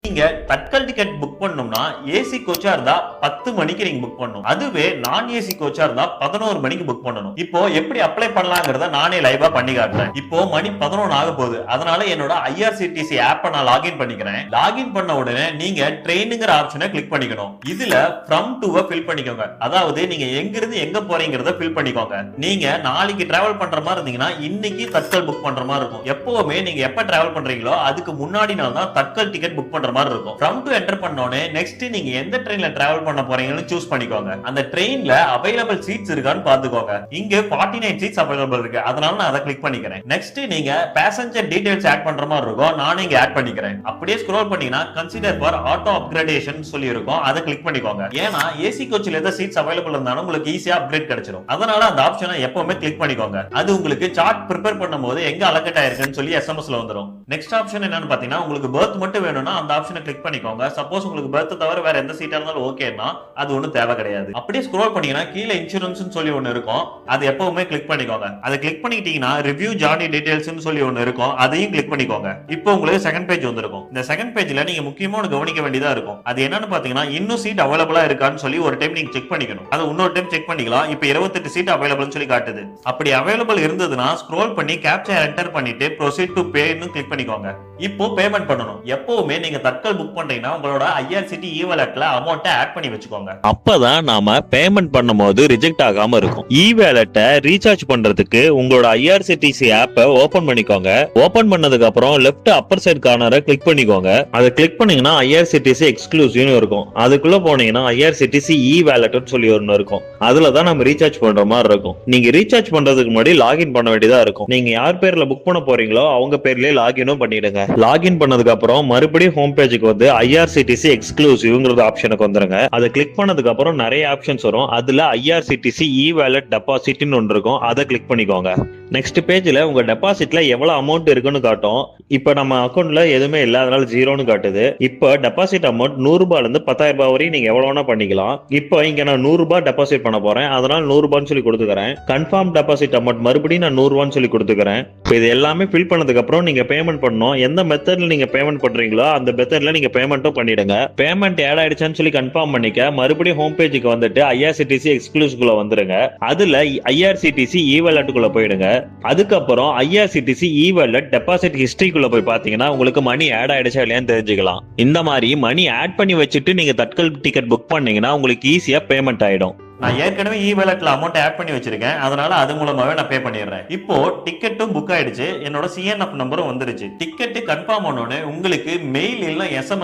நீங்க Tatkal ticket book பண்ணணும்னா AC கோச்சா இருந்தா 10 மணிக்கு நீங்க புக் பண்ணணும். அதுவே நான் ஏசி கோச்சா இருந்தா 11 மணிக்கு புக் பண்ணணும். இப்போ எப்படி அப்ளை பண்ணலாம்ங்கறத நானே லைவா பண்ணி காட்டுறேன். இப்போ மணி 11 ஆக போகுது. அதனால என்னோட ஐஆர்சிடிசி ஆப்பை நான் லாகின் பண்ணிக்கிறேன். லாகின் பண்ண உடனே நீங்க ட்ரெயினுங்கிற ஆப்ஷனை கிளிக் பண்ணிக்கணும். இதுல ஃப்ரம் டுவை ஃபில் பண்ணிக்கோங்க. அதாவது நீங்க எங்க இருந்து எங்க போறீங்கறத ஃபில் பண்ணிக்கோங்க. நீங்க நாளைக்கு டிராவல் பண்ற மாதிரி இருந்தீங்கன்னா இன்னைக்கு தட்கல் புக் பண்ற மாதிரி இருக்கும். எப்பவுமே நீங்க எப்ப டிராவல் பண்றீங்களோ அதுக்கு முன்னாடி நாள் தான் தட்கல் டிக்கெட் புக் பண்ற மாதிரி இருக்கும். ஃப்ரம் டு என்டர் பண்ணோனே நெக்ஸ்ட் நீங்க எந்த ட்ரெயின்ல டிராவல் பண்ண போறீங்கன்னு சூஸ் பண்ணிக்கோங்க. அந்த ட்ரெயின்ல அவைலபிள் சீட்ஸ் இருக்கான்னு பாத்துக்கோங்க. இங்க 49 சீட்ஸ் அவைலபிள் இருக்கு. அதனால நான் அதை கிளிக் பண்ணிக்கிறேன். நெக்ஸ்ட் நீங்க பேசஞ்சர் டீடைல்ஸ் ஆட் பண்ற மாதிரி இருக்கும். நானே இங்க ஆட் பண்ணிக்கிறேன். அப்படியே ஸ்க்ரோல் பண்ணீங்கன்னா கன்சிடர் ஃபார் ஆட்டோ அப்கிரேடேஷன் சொல்லி இருக்கும். அதை கிளிக் பண்ணிக்கோங்க. ஏன்னா ஏசி கோச்ல ஏதாவது சீட்ஸ் அவைலபிள் இருந்தாலும் உங்களுக்கு ஈஸியா அப்கிரேட் கிடைச்சிடும். அதனால அந்த ஆப்ஷனை எப்பவுமே கிளிக் பண்ணிக்கோங்க. அது உங்களுக்கு சார்ட் ப்ரிப்பேர் பண்ணும்போது எங்க அலோகேட் ஆயிருக்குன்னு சொல்லி எஸ்எம்எஸ்ல வந்துடும். நெக்ஸ்ட் ஆப்ஷன் என்னன்னு பாத்தீங்கன்னா உங்களுக்கு berth மட்டும் வேணும்னா அந்த ஆப்ஷனை கிளிக் பண்ணிக்கோங்க. சப்போஸ் உங்களுக்கு berth தவிர வேற எந்த சீட்டா இருந்தாலும் ஓகேன்னா அது ஒண்ணும் தேவை கிடையாது. அப்படியே ஸ்க்ரோல் பண்ணீங்கன்னா கீழே இன்சூரன்ஸ் சொல்லி ஒன்னு இருக்கும். அது எப்பவுமே கிளிக் பண்ணிக்கோங்க. அதை கிளிக் பண்ணிட்டீங்கன்னா ரிவ்யூ ஜார்னி டீடைல்ஸ் சொல்லி ஒன்னு இருக்கும். அதையும் கிளிக் பண்ணிக்கோங்க. இப்போ உங்களுக்கு செகண்ட் பேஜ் வந்திருக்கும். இந்த செகண்ட் பேஜ்ல நீங்க முக்கியமா கவனிக்க வேண்டியதா இருக்கும். அது என்னன்னு பாத்தீங்கன்னா இன்னும் சீட் அவைலபிளா இருக்கான்னு சொல்லி ஒரு டைம் நீங்க செக் பண்ணிக்கணும். அது இன்னொரு டைம் செக் பண்ணிக்கலாம். இப்போ 28 சீட் அவைலபிள்னு சொல்லி காட்டுது. அப்படி அவைலபிள் இருந்ததுன்னா ஸ்க்ரோல் பண்ணி கேப்சா என்டர் பண்ணிட்டு ப்ரோசீட் டு பேன்னு கிளிக் பண்ணிக்கோங்க. இப்போ பேமெண்ட் பண்ணணும். எப்பவுமே நீங்க தட்கல் புக் பண்றீங்கன்னா உங்களோட ஐஆர்சிடி இ-வாலெட்ல அமௌண்ட்டை ஆட் பண்ணி வச்சுக்கோங்க. அப்பதான் நாம பேமெண்ட் பண்ணும்போது ரிஜெக்ட் ஆகாம இருக்கும். இ-வாலெட்டை ரீசார்ஜ் பண்றதுக்கு உங்களோட ஐஆர்சிடிசி ஆப்பை ஓபன் பண்ணிக்கோங்க. ஓபன் பண்ணதுக்கு அப்புறம் லெஃப்ட் அப்பர் சைடு கார்னரை கிளிக் பண்ணிக்கோங்க. அதை கிளிக் பண்ணீங்கன்னா ஐஆர்சிடிசி எக்ஸ்க்ளூசிவ்னு இருக்கும். அதுக்குள்ள போனீங்கன்னா ஐஆர்சிடிசி இ-வாலெட்னு சொல்லி ஒன்னு இருக்கும். அதுல தான் நம்ம ரீசார்ஜ் பண்ற மாதிரி இருக்கும். நீங்க ரீசார்ஜ் பண்றதுக்கு முன்னாடி லாகின் பண்ண வேண்டியதா இருக்கும். நீங்க யார் பேர்ல புக் பண்ண போறீங்களோ அவங்க பேர்லயே லாகினும் பண்ணிடுங்க. லாகின் பண்ணதுக்கு அப்புறம் மறுபடியும் ஹோம் பேஜுக்கு வந்து ஐஆர்சிடிசி எக்ஸ்க்ளூசிவ்ங்கிற ஆப்ஷனுக்கு வந்துருங்க. அதை கிளிக் பண்ணதுக்கு அப்புறம் நிறைய ஆப்ஷன்ஸ் வரும். அதுல ஐஆர்சிடிசி இ-வாலெட் டெபாசிட்னு ஒன்று இருக்கும். அதை கிளிக் பண்ணிக்கோங்க. நெக்ஸ்ட் பேஜ்ல உங்க டெபாசிட்ல எவ்வளவு அமௌண்ட் இருக்குன்னு காட்டும். இப்ப நம்ம அக்கௌண்ட்ல எதுவுமே இல்ல, அதனால ஜீரோன்னு காட்டுது. இப்ப டெபாசிட் அமௌண்ட் 100 ரூபாயில இருந்து 10,000 ரூபாய் வரையும் நீங்க எவ்வளவு வேணா பண்ணிக்கலாம். இப்போ இங்க நான் 100 ரூபாய் டெபாசிட் பண்ண போறேன். அதனால 100 ரூபான்னு சொல்லி கொடுத்துக்கிறேன். கன்ஃபார்ம் டெபாசிட் அமௌண்ட் மறுபடியும் நான் 100 ரூபான்னு சொல்லி கொடுத்துக்கிறேன். இப்போ இது எல்லாமே ஃபில் பண்ணதுக்கு அப்புறம் நீங்க பேமெண்ட் பண்ணணும். எந்த மெத்தட்ல நீங்க பேமெண்ட் பண்றீங்களோ அந்த மெத்தட்ல நீங்க பேமெண்ட்டும் பண்ணிடுங்க. பேமெண்ட் ஆட் ஆயிடுச்சான்னு சொல்லி கன்ஃபார்ம் பண்ணிக்க மறுபடியும் ஹோம் பேஜுக்கு வந்துட்டு ஐஆர்சிடிசி எக்ஸ்க்ளூசிவ்குள்ள வந்துருங்க. அதுல ஐஆர்சிடிசி இ-வாலெட்டுக்குள்ள போயிடுங்க. அதுக்கப்புறம் ஐஆர்சிடிசி இ-வாலெட் டெபாசிட் ஹிஸ்டரிக்குள்ள போய் பாத்தீங்கன்னா உங்களுக்கு மணி ஆட் ஆயிடுச்சா இல்லையான்னு தெரிஞ்சுக்கலாம். இந்த மாதிரி மணி ஆட் பண்ணி வச்சுட்டு நீங்க தட்கல் டிக்கெட் புக் பண்ணீங்கன்னா உங்களுக்கு ஈஸியா பேமெண்ட் ஆயிடும். நான் ஏற்கனவே இ-வாலெட்ல அமௌண்ட் ஆட் பண்ணி வச்சிருக்கேன். அதனால அது மூலமாவே நான் பே பண்ணிடுறேன். இப்போ டிக்கெட்டும் புக் ஆயிடுச்சு. என்னோட சிஎன்எஃப் நம்பரும் வந்துருச்சு. டிக்கெட் கன்ஃபார்ம் ஆனோடனே உங்களுக்கு மெயில் இல்ல எஸ்எம்எஸ்